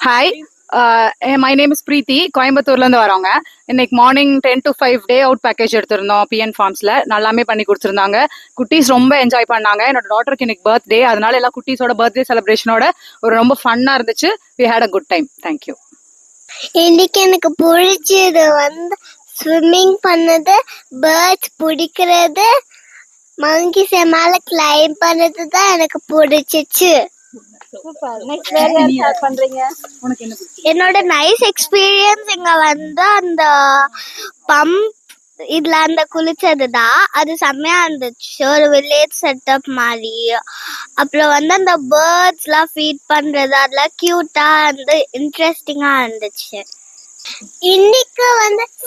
Hi, my name is Preethi. கோயம்புத்தூர்லேருந்து வரோங்க. இன்னைக்கு morning 10 to 5 day out package எடுத்திருந்தோம் பிஎன் ஃபார்ம்ஸில். நல்லாமே பண்ணி கொடுத்துருந்தாங்க. குட்டீஸ் ரொம்ப என்ஜாய் பண்ணாங்க. என்னோட டாட்டருக்கு இன்னைக்கு பர்த்டே, அதனால எல்லா குட்டீஸோட பர்த்டே செலிப்ரேஷனோட ஒரு ரொம்ப ஃபன்னாக இருந்துச்சு. We had a good time. Thank you. இன்னைக்கு எனக்கு பிடிச்சது ஸ்விம்மிங் பண்ணது, பேர்ட்ஸ் பிடிக்கிறது, மங்கிஸ் மேல கிளைம் பண்ணது தான் எனக்கு பிடிச்சிச்சு. என்னோட நைஸ் எக்ஸ்பீரியன்ஸ் இங்க அந்த பம்ப் இதுல குளிச்சதுதான். அது செம்மையா இருந்துச்சு. ஒரு வில்லேஜ் செட்டப் மாதிரி. அப்புறம் அந்த பேர்ட்ஸ் எல்லாம் ஃபீட் பண்றது அதெல்லாம் கியூட்டா இன்ட்ரெஸ்டிங்கா இருந்துச்சு. இன்னைக்கு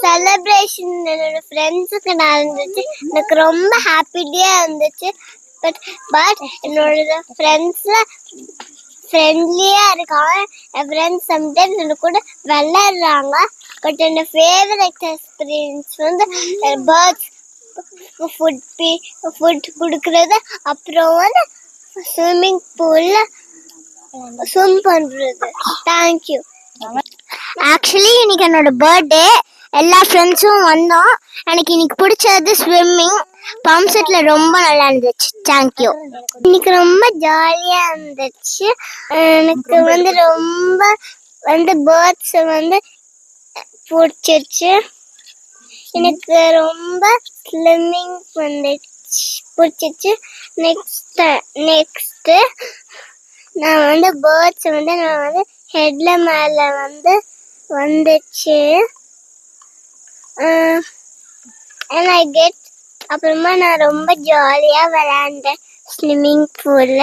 செலிப்ரேஷன் என்னோட ஃப்ரெண்ட்ஸுக்கு நடந்துச்சு. எனக்கு ரொம்ப ஹாப்பியா இருந்துச்சு. பட் என்னோட ஃப்ரெண்ட்ஸ்ல ஃப்ரெண்ட்லியா இருக்காங்க. என் ஃப்ரெண்ட்ஸ் சம்டைம்ஸ் எனக்கு கூட விளையாடுறாங்க. பட் என்னோட ஃபேவரட் எக்ஸ்பீரியன்ஸ் பேர்ட்ஸ் ஃபுட் கொடுக்கறது, அப்புறம் ஸ்விம்மிங் பூல்ல ஸ்விம் பண்றது. தேங்க்யூ. ஆக்சுவலி இன்னைக்கு என்னோட பர்த்டே. எல்லா ஃப்ரெண்ட்ஸும் வந்தோம். எனக்கு இன்னைக்கு பிடிச்சது ஸ்விம்மிங். பம்ப் செட்ல ரொம்ப நல்லா இருந்துச்சு. தேங்க்யூ. இன்னைக்கு ரொம்ப ஜாலியா இருந்துச்சு. எனக்கு ரொம்ப பேர்ட்ஸ் பிடிச்சிச்சு. எனக்கு ரொம்ப ஸ்விம்மிங் பிடிச்சிச்சு. நெக்ஸ்ட் நான் பேர்ட்ஸ் நான் ஹெட்ல மேல வந்துச்சு. அப்புறமா நான் ரொம்ப ஜாலியா விளையாண்டேன் ஸ்விம்மிங் பூல்ல.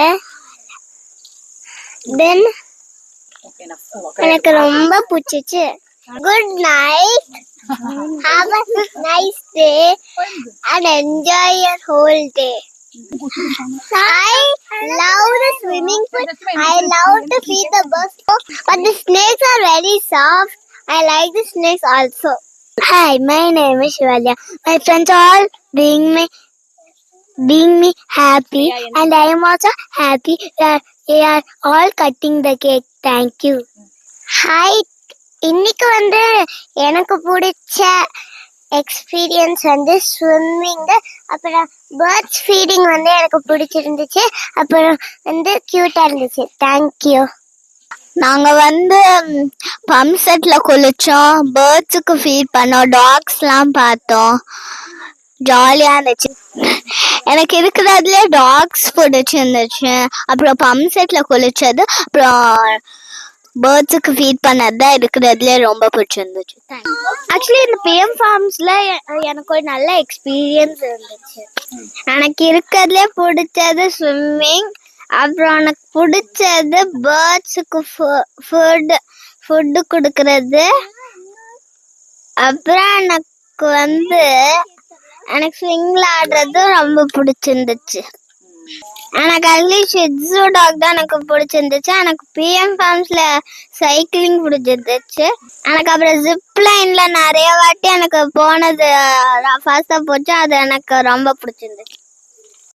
தென் எனக்கு ரொம்ப பிடிச்சிச்சு. Good night. Have a nice day and enjoy your whole day. I love the swimming pool. I love to feed the birds, but the snakes are very soft. I like the snakes also. Hi, my name is Shivalya. My friends are all being me happy, and I am also happy that they are all cutting the cake. Thank you. Hi. இன்னைக்கு எனக்கு பிடிச்ச experience swimming. அப்புறம் birds feeding எனக்கு பிடிச்சிருந்துச்சு. அப்புறம் கியூட்டா இருந்துச்சு. Thank you. நாங்க பம்ப் செட்ல குளிச்சோம், பேர்ட்ஸுக்கு ஃபீட் பண்ணோம், டாக்ஸ் எல்லாம் பார்த்தோம். ஜாலியா இருந்துச்சு. எனக்கு இருக்கிறதுல டாக்ஸ் பிடிச்சிருந்துச்சு. அப்புறம் பம்ப் செட்ல குளிச்சது, அப்புறம் பேர்ட்ஸுக்கு ஃபீட் பண்ணதான் இருக்கிறதுல ரொம்ப பிடிச்சிருந்துச்சு. ஆக்சுவலி இந்த பிஎம் ஃபார்ம்ஸ்ல எனக்கு ஒரு நல்ல எக்ஸ்பீரியன்ஸ் இருந்துச்சு. எனக்கு இருக்கிறதுல பிடிச்சது ஸ்விம்மிங். அப்புறம் எனக்கு பிடிச்சது பேர்ட்ஸுக்கு ஃபுட்டு கொடுக்கறது. அப்புறம் எனக்கு ஸ்விங்ல ஆடுறது ரொம்ப பிடிச்சிருந்துச்சு. எனக்கு அதுல ஷிட்ஸு டாக் தான் எனக்கு பிடிச்சிருந்துச்சு. எனக்கு பிஎம் ஃபார்ம்ஸ்ல சைக்கிளிங் பிடிச்சிருந்துச்சு. எனக்கு அப்புறம் ஜிப் லைன்ல நிறைய வாட்டி எனக்கு போனது ஃபாஸ்டா போச்சு. அது எனக்கு ரொம்ப பிடிச்சிருந்துச்சு.